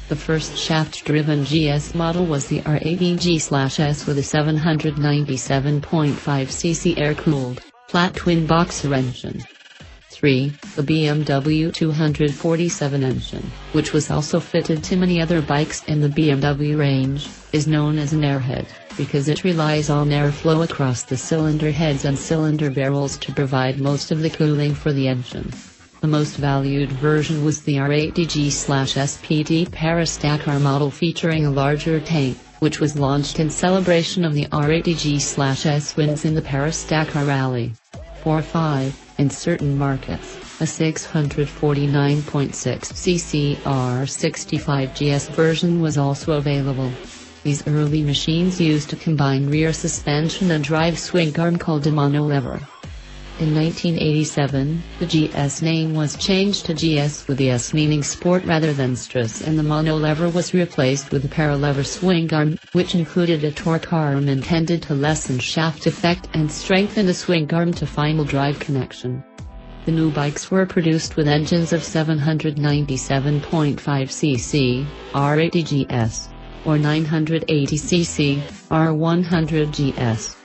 The first shaft-driven GS model was the R120GS with a 797.5cc air-cooled, flat twin-boxer engine. 3. The BMW 247 engine, which was also fitted to many other bikes in the BMW range, is known as an airhead, because it relies on airflow across the cylinder heads and cylinder barrels to provide most of the cooling for the engine. The most valued version was the R120GS Paris-Dakar model featuring a larger tank, which was launched in celebration of the R120GS wins in the Paris-Dakar Rally. 4-5, in certain markets, a 649.6cc R65GS version was also available. These early machines used a combined rear suspension and drive swing arm called a monolever. In 1987, the GS name was changed to GS with the S meaning sport rather than stress, and the monolever was replaced with a paralever swing arm, which included a torque arm intended to lessen shaft effect and strengthen the swing arm to final drive connection. The new bikes were produced with engines of 797.5cc, R120GS, or 980cc, R120GS.